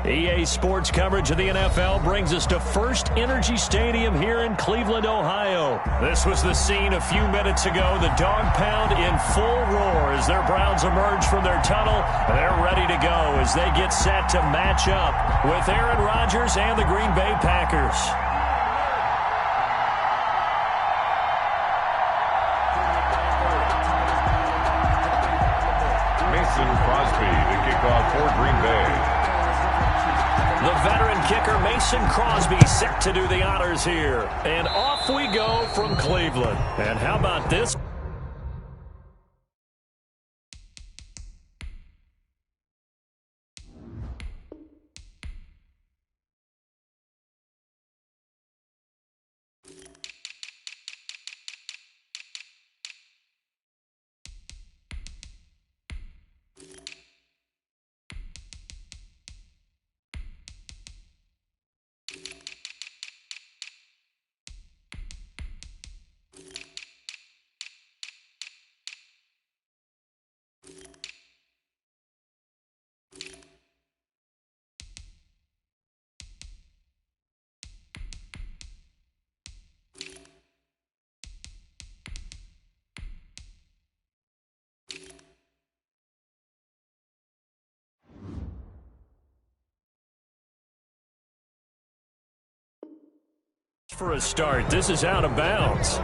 EA Sports coverage of the NFL brings us to First Energy Stadium here in Cleveland, Ohio. This was the scene a few minutes ago. The dog pound in full roar as their Browns emerge from their tunnel. They're ready to go as they get set to match up with Aaron Rodgers and the Green Bay Packers. Mason Crosby to kick off for Green Bay. The veteran kicker Mason Crosby set to do the honors here. And off we go from Cleveland. And how about this? For a start, this is out of bounds.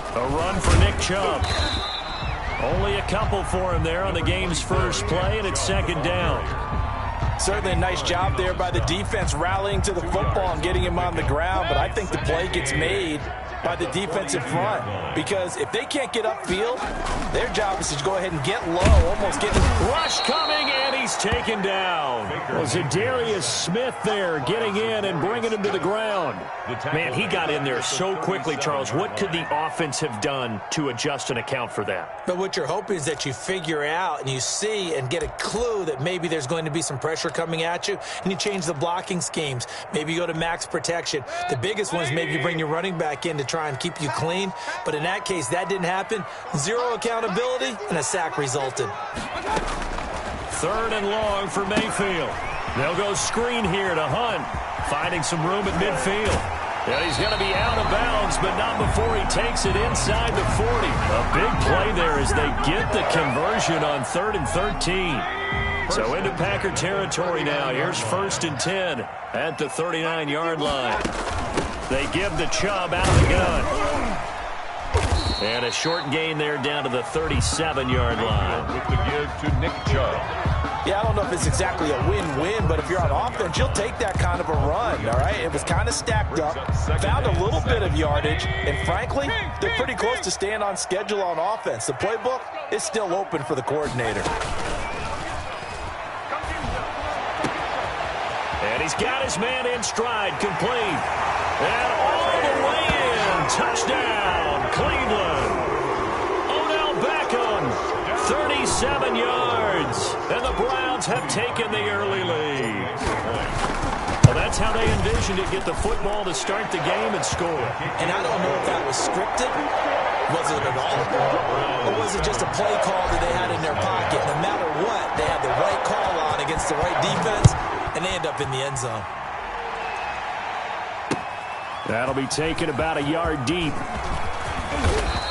A run for Nick Chubb. Only a couple for him there on the game's first play, and it's second down. Certainly a nice job there by the defense rallying to the football and getting him on the ground, but I think the play gets made by the defense in front, because if they can't get upfield, their job is to go ahead and get low, almost getting... Rush coming, and he's taken down. Well, Zadarius Smith there getting in and bringing him to the ground. Man, he got in there so quickly, Charles. What could the offense have done to adjust and account for that? But what you're hoping is that you figure out and you see and get a clue that maybe there's going to be some pressure coming at you, and you change the blocking schemes. Maybe you go to max protection. The biggest one is maybe you bring your running back in to try and keep you clean. But in that case, that didn't happen. Zero accountability, and a sack resulted. Third and long for Mayfield. They'll go screen here to Hunt, finding some room at midfield. Yeah, he's going to be out of bounds, but not before he takes it inside the 40. A big play there as they get the conversion on 3rd and 13. So into Packer territory now. Here's 1st and 10 at the 39-yard line. They give the Chubb out of the gun. And a short gain there down to the 37-yard line. With the give to Nick Chubb. Yeah, I don't know if it's exactly a win-win, but if you're on offense, you'll take that kind of a run, all right? It was kind of stacked up, found a little bit of yardage, and frankly, they're pretty close to staying on schedule on offense. The playbook is still open for the coordinator. And he's got his man in stride, complete. And all the way in, touchdown, Cleveland. Odell Beckham, 37 yards. And the Browns have taken the early lead. Well, that's how they envisioned it, get the football to start the game and score. And I don't know if that was scripted. Was it at all? Or was it just a play call that they had in their pocket? No matter what, they had the right call on against the right defense, and they end up in the end zone. That'll be taken about a yard deep.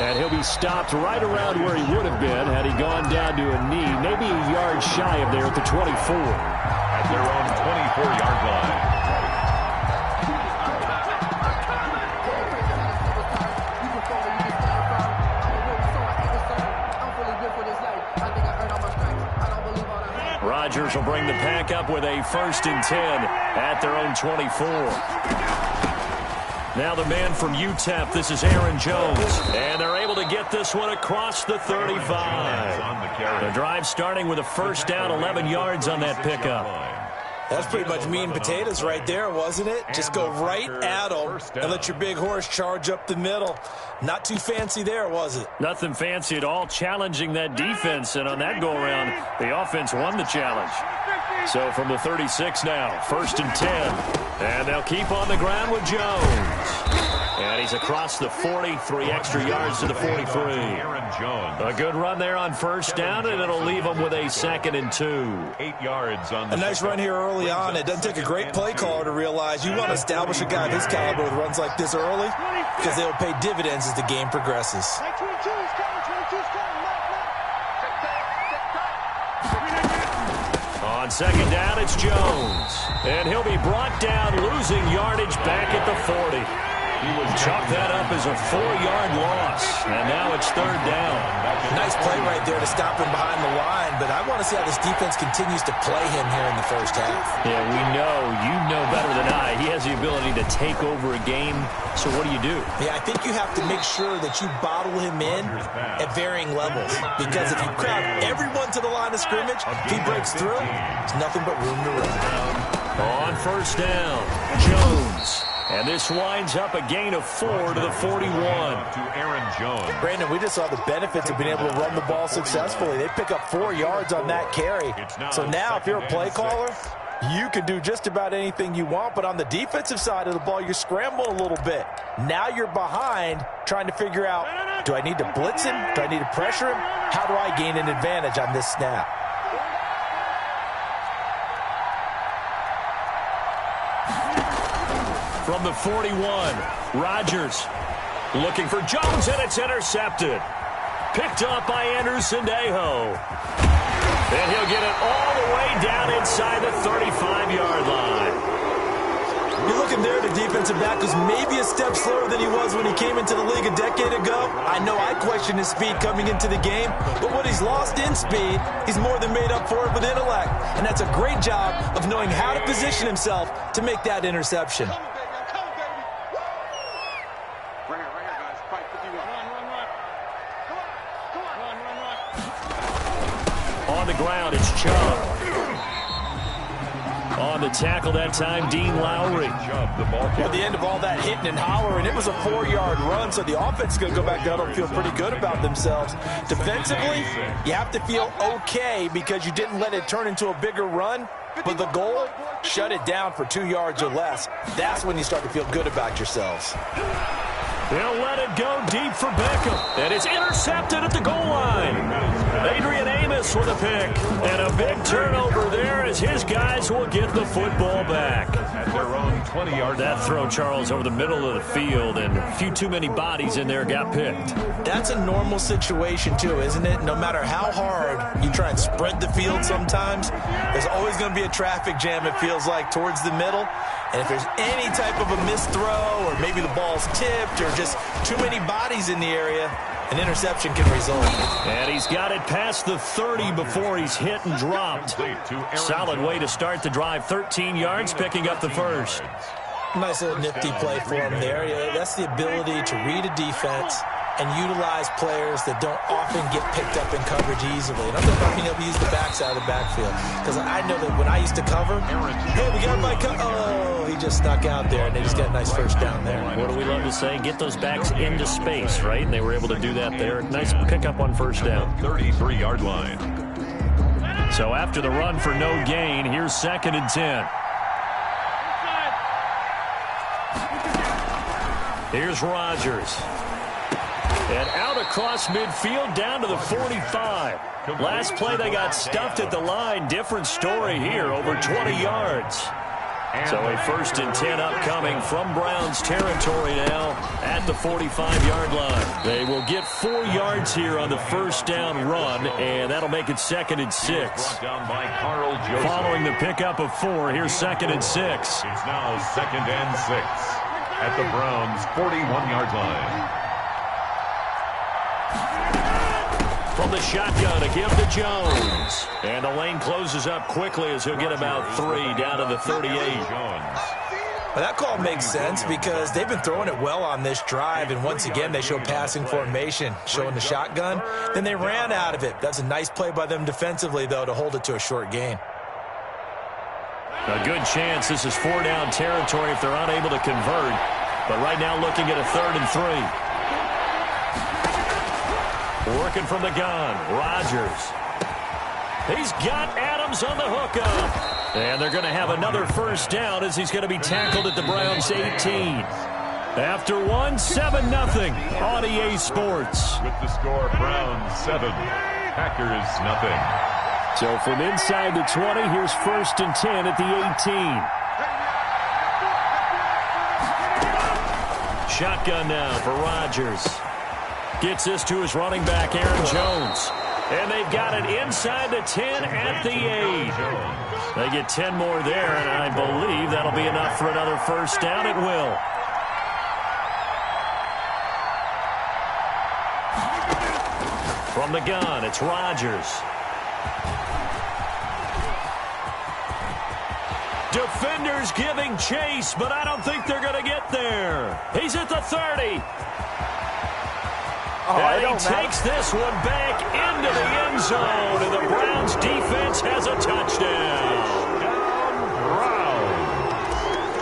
And he'll be stopped right around where he would have been had he gone down to a knee, maybe a yard shy of there at the 24. At their own 24-yard line. Rodgers will bring the pack up with a 1st and 10 at their own 24. Now the man from UTEP, this is Aaron Jones. And they're able to get this one across the 35. The drive starting with a first down, 11 yards on that pickup. That's pretty much meat and potatoes right there, wasn't it? Just go right at them and let your big horse charge up the middle. Not too fancy there, was it? Nothing fancy at all, challenging that defense. And on that go-around, the offense won the challenge. So from the 36 now, first and 10. And they'll keep on the ground with Jones. And he's across the 40, 3 extra yards to the 43. A good run there on first down, and it'll leave them with a 2nd and 2. 8 yards on the A nice run here early on. It doesn't take a great play caller to realize you want to establish a guy of his caliber with runs like this early because they'll pay dividends as the game progresses. On second down, it's Jones. And he'll be brought down, losing yardage back at the 40. He was chalked that up as a 4-yard loss. And now it's 3rd down. Nice play right there to stop him behind the line, but I want to see how this defense continues to play him here in the first half. Yeah, we know. You know better than I. He has the ability to take over a game. So what do you do? Yeah, I think you have to make sure that you bottle him in at varying levels. Because if you crowd everyone to the line of scrimmage, if he breaks through, it's nothing but room to run. On first down, Jones. And this winds up a gain of 4 to the 41. To Aaron Jones. Brandon, we just saw the benefits of being able to run the ball successfully. They pick up 4 yards on that carry. So now if you're a play caller, you can do just about anything you want. But on the defensive side of the ball, you're scrambling a little bit. Now you're behind trying to figure out, do I need to blitz him? Do I need to pressure him? How do I gain an advantage on this snap? From the 41, Rodgers looking for Jones, and it's intercepted. Picked up by Anderson-Dejo. And he'll get it all the way down inside the 35-yard line. You're looking there, the defensive back was maybe a step slower than he was when he came into the league a decade ago. I know I questioned his speed coming into the game, but what he's lost in speed, he's more than made up for it with intellect. And that's a great job of knowing how to position himself to make that interception. On the ground, it's Chubb. On the tackle that time, Dean Lowry. At the end of all that hitting and hollering, it was a 4-yard run, so the offense is going to go back down and feel pretty good about themselves. Defensively, you have to feel okay because you didn't let it turn into a bigger run, but the goal, shut it down for 2 yards or less. That's when you start to feel good about yourselves. They'll let it go deep for Beckham. And it's intercepted at the goal line. Adrian Amos with a pick. And a big turnover there as his guys will get the football back. At their own 20-yard. That throw, Charles, over the middle of the field. And a few too many bodies in there got picked. That's a normal situation, too, isn't it? No matter how hard you try and spread the field sometimes, there's always going to be a traffic jam, it feels like, towards the middle. And if there's any type of a missed throw or maybe the ball's tipped or just too many bodies in the area, an interception can result. And he's got it past the 30 before he's hit and dropped. Solid way to start the drive. 13 yards, picking up the first. Nice little nifty play for him there. Yeah, that's the ability to read a defense and utilize players that don't often get picked up in coverage easily. And I'm talking about being able to use the backside of the backfield. Because I know that when I used to cover, hey, we got my oh, he just snuck out there, and they just got a nice first down there. What do we love to say? Get those backs into space, right? And they were able to do that there. Nice pickup on first down. 33-yard line. So after the run for no gain, here's 2nd and 10. Here's Rodgers. And out across midfield down to the 45. Last play they got stuffed at the line. Different story here, over 20 yards. So a 1st and 10 upcoming from Browns territory now at the 45-yard line. They will get 4 yards here on the first down run, and that'll make it 2nd and 6. Following the pickup of 4, here's 2nd and 6. It's now 2nd and 6 at the Browns' 41-yard line. From the shotgun, a give to Jones. And the lane closes up quickly as he'll get about 3 down to the 38. Well, that call makes sense because they've been throwing it well on this drive, and once again, they show passing formation, showing the shotgun. Then they ran out of it. That's a nice play by them defensively, though, to hold it to a short gain. A good chance this is 4-down territory if they're unable to convert. But right now looking at a 3rd and 3. Working from the gun, Rodgers. He's got Adams on the hookup. And they're going to have another first down as he's going to be tackled at the Browns' 18. After one, 7-0 on EA Sports. With the score, Browns 7, Packers nothing. So from inside the 20, here's 1st and 10 at the 18. Shotgun now for Rodgers. Gets this to his running back, Aaron Jones. And they've got it inside the 10 at the 8. They get 10 more there, and I believe that'll be enough for another first down. It will. From the gun, it's Rodgers. Defenders giving chase, but I don't think they're going to get there. He's at the 30. And he takes this one back into the end zone, and the Browns defense has a touchdown.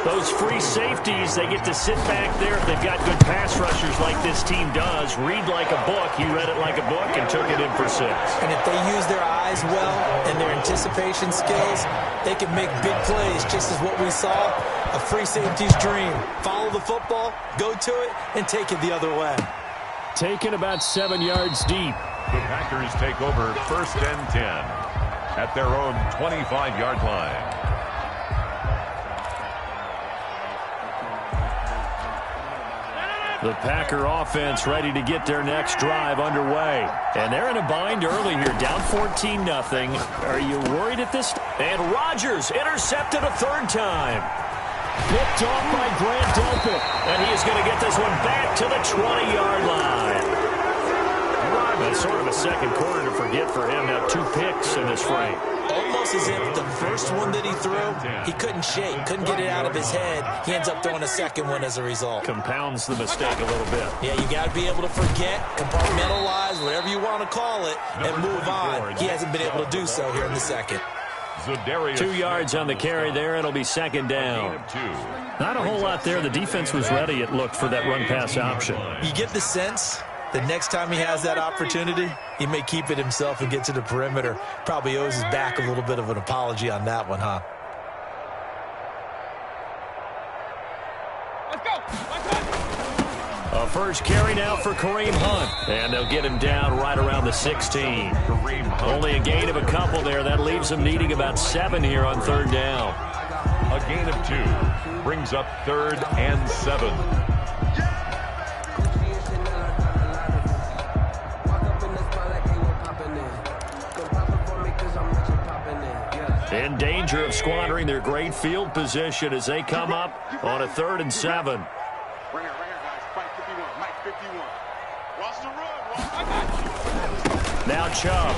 Those free safeties, they get to sit back there if they've got good pass rushers like this team does. Read like a book. He read it like a book and took it in for 6. And if they use their eyes well and their anticipation skills, they can make big plays, just as what we saw, a free safety's dream. Follow the football, go to it, and take it the other way. Taken about 7 yards deep. The Packers take over 1st and 10 at their own 25-yard line. The Packer offense ready to get their next drive underway. And they're in a bind early here, down 14-0. Are you worried at this? And Rodgers intercepted a 3rd time. Picked off by Grant Delpit. And he is going to get this one back to the 20-yard line. That's sort of a second quarter to forget for him. Now 2 picks in this frame. Almost as if the first one that he threw, he couldn't shake, couldn't get it out of his head. He ends up throwing a second one as a result. Compounds the mistake a little bit. Yeah, you got to be able to forget, compartmentalize, whatever you want to call it, and move on. He hasn't been able to do so here in the second. 2 yards on the carry there. It'll be 2nd down. Not a whole lot there. The defense was ready, it looked, for that run-pass option. You get the sense that next time he has that opportunity, he may keep it himself and get to the perimeter. Probably owes his back a little bit of an apology on that one, huh? A first carry now for Kareem Hunt. And they'll get him down right around the 16. Only a gain of a couple there. That leaves them needing about 7 here on 3rd down. A gain of 2 brings up 3rd and 7. In danger of squandering their great field position as they come up on a 3rd and 7. Now Chubb.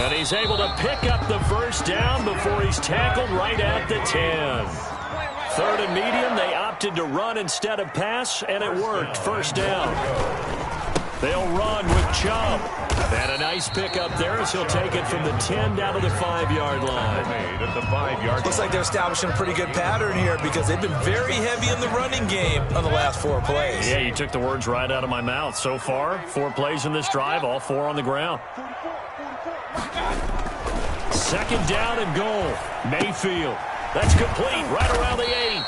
And he's able to pick up the first down before he's tackled right at the 10. 3rd and medium, they opted to run instead of pass, and it worked. First down. They'll run with Chubb. And a nice pickup there as he'll take it from the 10 down to the 5-yard line. At the 5-yard. Looks like they're establishing a pretty good pattern here because they've been very heavy in the running game on the last 4 plays. Yeah, you took the words right out of my mouth. So far, 4 plays in this drive, all 4 on the ground. 2nd down and goal. Mayfield. That's complete right around the 8.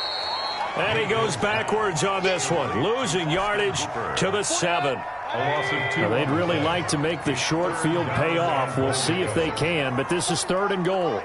And he goes backwards on this one, losing yardage to the 7. Now, they'd really like to make the short field pay off. We'll see if they can, but this is 3rd and goal.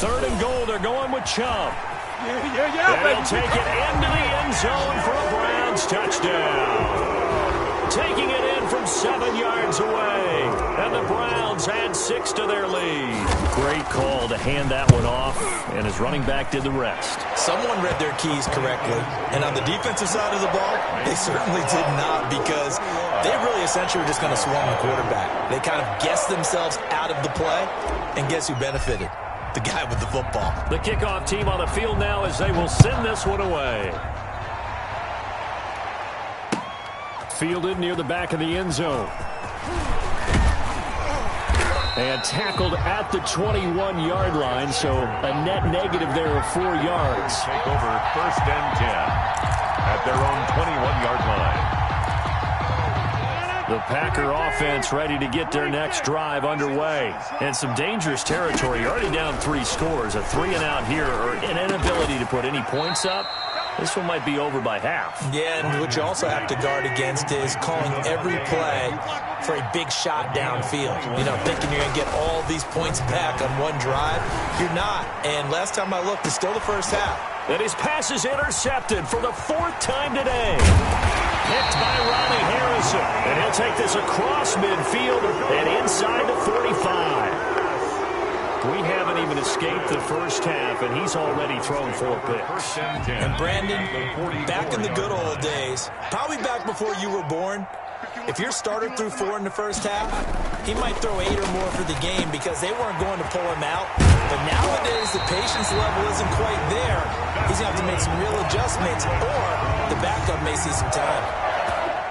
Third and goal, they're going with Chubb. And he'll take it into the end zone for a Browns touchdown. Taking it in from from 7 yards away. And the Browns add 6 to their lead. Great call to hand that one off, and his running back did the rest. Someone read their keys correctly, and on the defensive side of the ball, they certainly did not, because they really essentially were just going to swarm the quarterback. They kind of guessed themselves out of the play, and guess who benefited? The guy with the football. The kickoff team on the field now as they will send this one away. Fielded near the back of the end zone. And tackled at the 21-yard line, so a net negative there of 4 yards. Take over 1st and 10 at their own 21-yard line. The Packer offense ready to get their next drive underway. And some dangerous territory. Already down 3 scores. A 3-and-out here, or an inability to put any points up. This one might be over by half. Yeah, and what you also have to guard against is calling every play for a big shot downfield. You know, thinking you're going to get all these points back on one drive. You're not. And last time I looked, it's still the first half. And his pass is intercepted for the 4th time today. Picked by Ronnie Harrison. And he'll take this across midfield and inside the 45. We haven't even escaped the first half, and he's already thrown 4 picks. And Brandon, back in the good old days, probably back before you were born, if your starter threw 4 in the first half, he might throw 8 or more for the game because they weren't going to pull him out. But nowadays, the patience level isn't quite there. He's going to have to make some real adjustments, or the backup may see some time.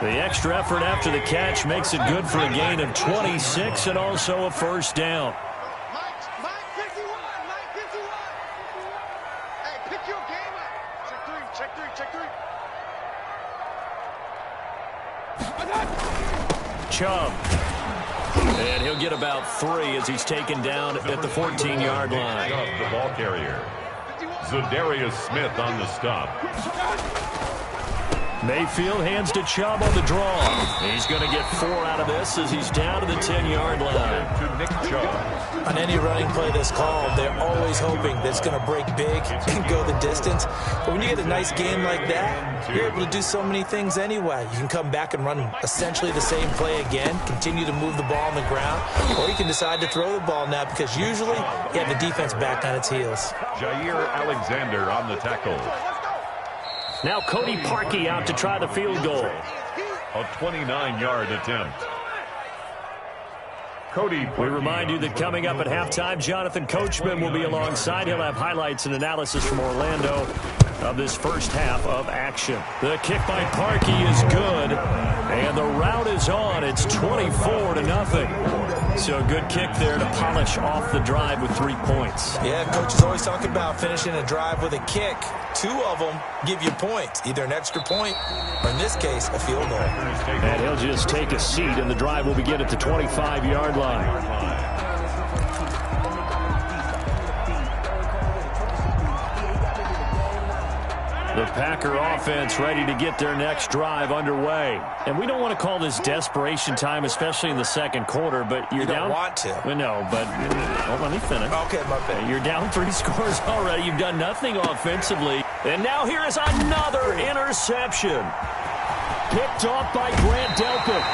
The extra effort after the catch makes it good for a gain of 26 and also a first down. Chubb. And he'll get about 3 as he's taken down at the 14-yard line. The ball carrier. Zadarius Smith on the stop. Mayfield hands to Chubb on the draw. He's going to get 4 out of this as he's down to the 10-yard line. To Nick Chubb. On any running play that's called, they're always hoping that it's going to break big and go the distance. But when you get a nice game like that, you're able to do so many things anyway. You can come back and run essentially the same play again, continue to move the ball on the ground, or you can decide to throw the ball now because usually you have the defense back on its heels. Jair Alexander on the tackle. Now Cody Parkey out to try the field goal. A 29-yard attempt. Cody Parkey. We remind you that coming up at halftime, Jonathan Coachman will be alongside. He'll have highlights and analysis from Orlando of this first half of action. The kick by Parkey is good, and the route is on. It's 24-0. So a good kick there to polish off the drive with 3 points. Yeah, coach is always talking about finishing a drive with a kick. 2 of them give you points, either an extra point or, in this case, a field goal. And he'll just take a seat, and the drive will begin at the 25-yard line. The Packer offense ready to get their next drive underway. And we don't want to call this desperation time, especially in the second quarter, but you're down. You don't want to. No, but let me finish. Okay, my bad. You're down 3 scores already. You've done nothing offensively. And now here is another interception. Picked off by Grant Delpit.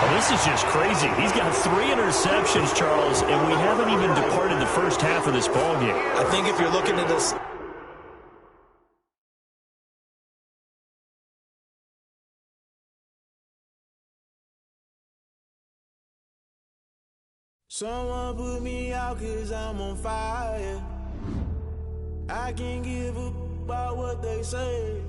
Oh, this is just crazy. He's got 3 interceptions, Charles, and we haven't even departed the first half of this ballgame. I think if you're looking at this... Someone put me out 'cause I'm on fire. I can't give up about what they say.